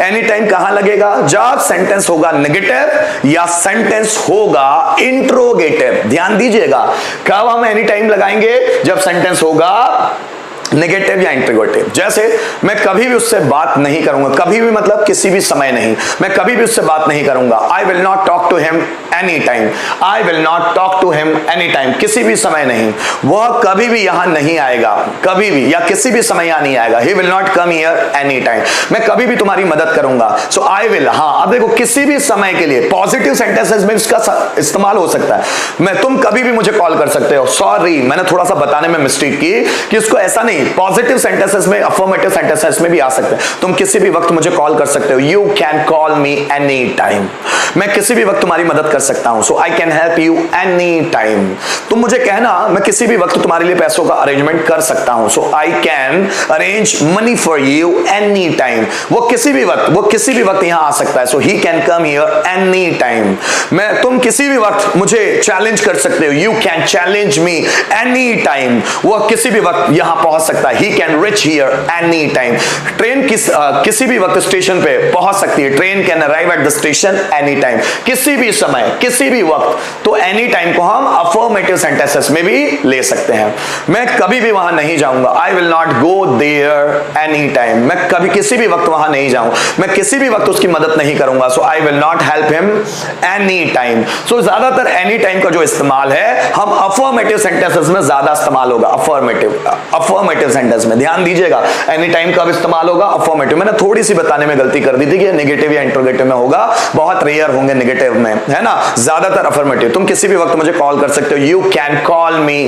Any time कहां लगेगा? जब सेंटेंस होगा नेगेटिव या सेंटेंस होगा इंट्रोगेटिव। ध्यान दीजिएगा, कब हम एनी टाइम लगाएंगे? जब सेंटेंस होगा नेगेटिव या इंट्रोगेटिव। जैसे मैं कभी भी उससे बात नहीं करूंगा, कभी भी मतलब किसी भी समय नहीं, मैं कभी भी उससे बात नहीं करूंगा। I will not talk to him any time, I will not talk to him any time, किसी भी समय नहीं। वह कभी भी यहां नहीं आएगा, कभी भी या किसी भी समय यहां नहीं आएगा। ही will not come here any time, मैं कभी भी तुम्हारी मदद करूंगा। सो आई विल, हाँ अब देखो किसी भी समय के लिए पॉजिटिव सेंटेंसेस में इसका इस्तेमाल हो सकता है। मैं, तुम कभी भी मुझे कॉल कर सकते हो। सॉरी, मैंने थोड़ा सा बताने में मिस्टेक की कि इसको ऐसा नहीं, पॉजिटिव सेंटेंसेस में, अफर्मेटिव सेंटेंसेस में भी आ सकते हैं। तुम किसी भी वक्त मुझे कॉल कर सकते हो। You can call me any time, मैं किसी भी वक्त तुम्हारी मदद कर सकता हूं। So I can help you any time. तुम मुझे कहना, मैं किसी भी वक्त तुम्हारे लिए पैसों का अरेंजमेंट कर सकता हूं। So I can arrange money for you any time. वो किसी भी वक्त यहां आ सकता है। So he can come here any time. तुम किसी भी वक्त मुझे चैलेंज कर सकते हो। You can challenge me any time. वह किसी भी वक्त यहां पहुंच सकता है। He can reach here any time. Train किसी भी वक्त स्टेशन पे पहुंच सकती है। Train can arrive at the station any time, किसी भी समय, किसी भी वक्त। तो एनी टाइम को हम अफर्मेटिव सेंटेंसेस में भी ले सकते हैं। मैं कभी भी वहां नहीं जाऊंगा। I will not go there any time, मैं कभी किसी भी वक्त वहां नहीं जाऊं, मैं किसी भी वक्त उसकी मदद नहीं करूंगा। So I will not help him any time. So ज्यादातर एनी टाइम का जो इस्तेमाल है हम अफर्मेटिव सेंटेंसेस में ज्यादा इस्तेमाल होगा। अफर्मेटिव सेंटेंस में ध्यान दीजिएगा, एनी टाइम कब इस्तेमाल होगा? अफर्मेटिव। मैंने थोड़ी सी बताने में गलती कर दी थी कि नेगेटिव या इंट्रोगेटिव में होगा, बहुत रेयर होंगे नेगेटिव में, है ना, ज्यादातर अफर्मेटिव। तुम किसी भी वक्त मुझे कॉल कर सकते हो। You can call me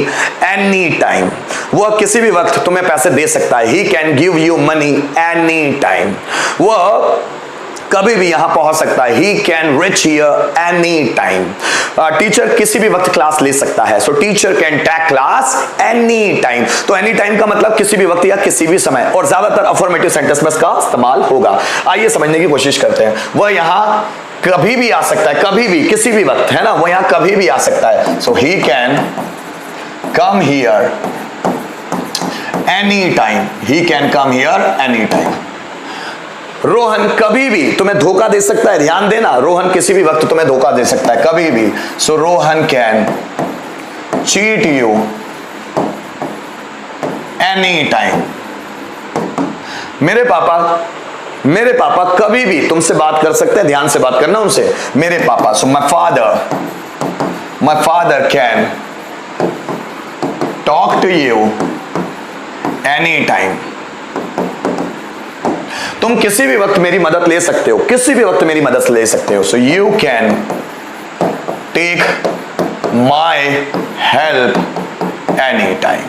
any time, वह किसी भी वक्त तुम्हें पैसे दे सकता है। He can give you money any time, वह कभी भी यहां पहुंच सकता है। He can reach here any time. Teacher किसी भी वक्त क्लास ले सकता है। So teacher can take class any time. तो एनी टाइम का मतलब किसी भी वक्त या किसी भी समय, और ज्यादातर अफर्मेटिव सेंटेंस में इसका इस्तेमाल होगा। आइए समझने की कोशिश करते हैं। वह यहां कभी भी आ सकता है, कभी भी, किसी भी वक्त, है ना, वो यहां कभी भी आ सकता है। So he can come here any time, he can come here any time. Rohan कभी भी तुम्हें धोखा दे सकता है। ध्यान देना, रोहन किसी भी वक्त तुम्हें धोखा दे सकता है, कभी भी। So Rohan can cheat you any time. मेरे पापा कभी भी तुमसे बात कर सकते हैं। ध्यान से बात करना उनसे, मेरे पापा। So my father can talk to you any time. तुम किसी भी वक्त मेरी मदद ले सकते हो, किसी भी वक्त मेरी मदद ले सकते हो। So you can take my help any time.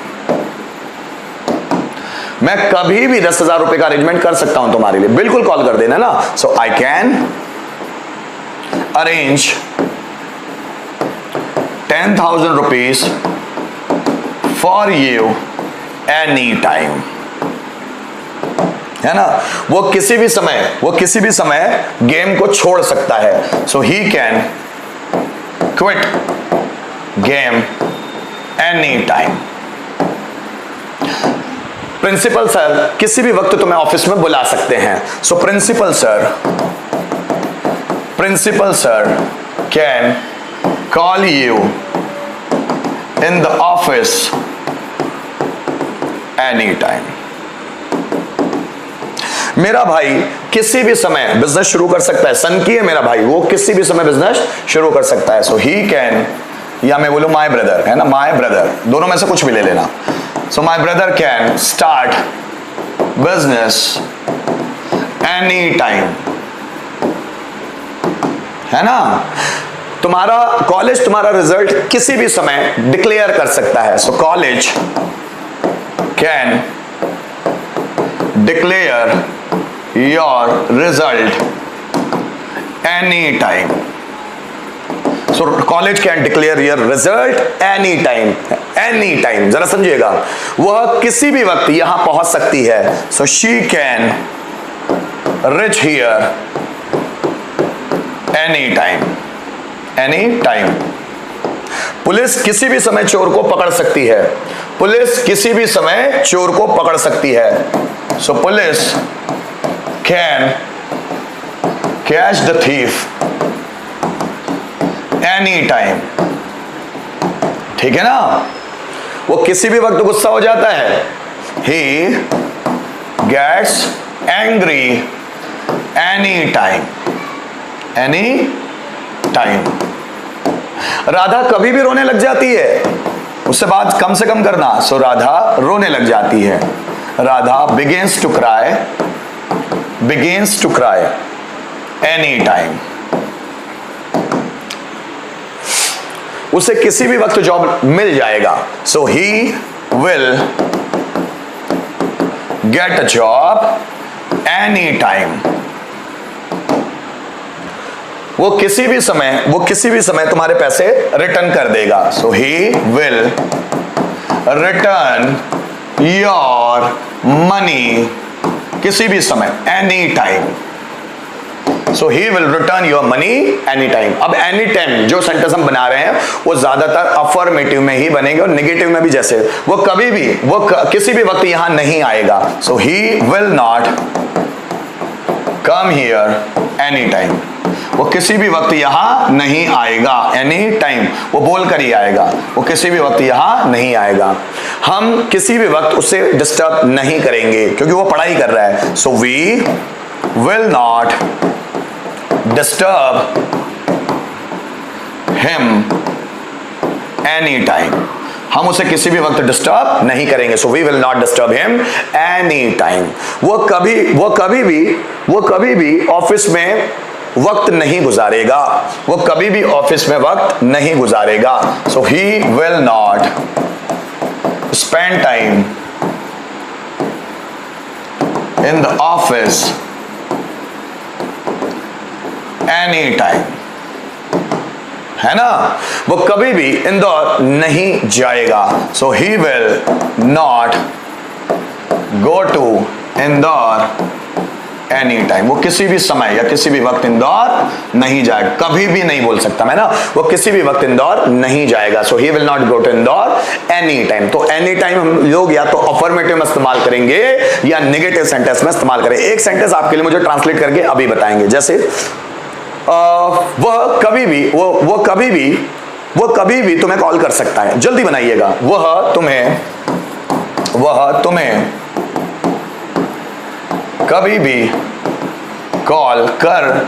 मैं कभी भी 10,000 रुपए का अरेंजमेंट कर सकता हूं तुम्हारे लिए, बिल्कुल कॉल कर देना ना। So I can arrange 10,000 rupees for you any time, है ना। वो किसी भी समय गेम को छोड़ सकता है। So he can quit game any time. Principal sir किसी भी वक्त तुम्हें ऑफिस में बुला सकते हैं। So principal sir can call you in the office any time. मेरा भाई किसी भी समय बिजनेस शुरू कर सकता है। सन की है मेरा भाई, वो किसी भी समय बिजनेस शुरू कर सकता है। सो ही कैन, या मैं बोलूं माय ब्रदर, है ना, माय ब्रदर, दोनों में से कुछ भी ले लेना। So my brother can start business any time, है ना। तुम्हारा कॉलेज तुम्हारा रिजल्ट किसी भी समय डिक्लेयर कर सकता है। So college can declare your result anytime. So college can declare your result anytime. Anytime, जरा समझिएगा, वह किसी भी वक्त यहां पहुंच सकती है। So she can reach here anytime. Anytime. Police किसी भी समय चोर को पकड़ सकती है। पुलिस किसी भी समय चोर को पकड़ सकती है। So police can catch the thief any time. ठीक है ना, वो किसी भी वक्त गुस्सा हो जाता है। He gets angry any time, any time. Radha कभी भी रोने लग जाती है, उससे बात कम से कम करना। सो राधा रोने लग जाती है। Radha begins to cry any time. उसे किसी भी वक्त जॉब मिल जाएगा। So he will get a job any time. वो किसी भी समय तुम्हारे पैसे रिटर्न कर देगा। So he will return your money, किसी भी समय, any time. So he will return your money any time. अब एनी टाइम जो सेंटेंस हम बना रहे हैं वो ज्यादातर अफर्मेटिव में ही बनेंगे और नेगेटिव में भी। जैसे वो कभी भी, किसी भी वक्त यहां नहीं आएगा। So he will not come here any time. वो किसी भी वक्त यहां नहीं आएगा। एनी टाइम वो बोलकर ही आएगा, वो किसी भी वक्त यहां नहीं आएगा। हम किसी भी वक्त उसे डिस्टर्ब नहीं करेंगे क्योंकि वो पढ़ाई कर रहा है। So we will not disturb him any time. हम उसे किसी भी वक्त डिस्टर्ब नहीं करेंगे। So we will not disturb him any time. वो कभी भी ऑफिस में वक्त नहीं गुजारेगा। वो कभी भी ऑफिस में वक्त नहीं गुजारेगा। So he will not spend time in the office any time. है ना, वो कभी भी इंदौर नहीं जाएगा। So he will not go to Indore any time. वो किसी भी समय या किसी भी वक्त इंदौर नहीं जाएगा। कभी भी नहीं बोल सकता मैं ना, वो किसी भी वक्त इंदौर नहीं जाएगा। So he will not go to Indore any time. तो एनी टाइम हम लोग या तो अफर्मेटिव में इस्तेमाल करेंगे या नेगेटिव सेंटेंस में इस्तेमाल करेंगे। एक सेंटेंस आपके लिए मुझे ट्रांसलेट करके अभी बताएंगे। जैसे वह कभी भी तुम्हें कॉल कर सकता है। जल्दी बनाइएगा। वह तुम्हें कभी भी कॉल कर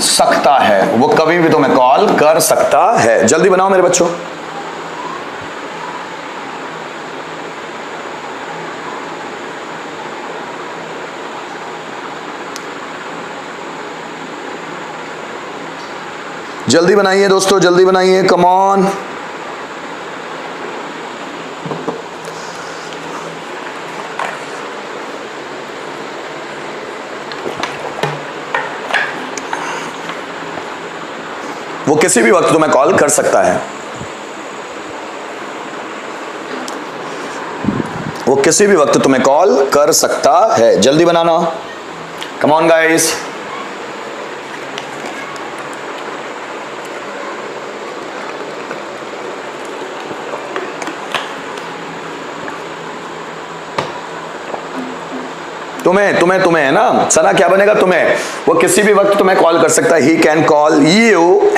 सकता है। वो कभी भी तुम्हें कॉल कर सकता है। जल्दी बनाओ मेरे बच्चों। जल्दी बनाइए दोस्तों, जल्दी बनाइए, कम ऑन। वो किसी भी वक्त तुम्हें कॉल कर सकता है। वो किसी भी वक्त तुम्हें कॉल कर सकता है। जल्दी बनाना, कम ऑन गाइस। तुम्हें है ना, सना क्या बनेगा? तुम्हें। वो किसी भी वक्त तुम्हें कॉल कर सकता है। He can call you.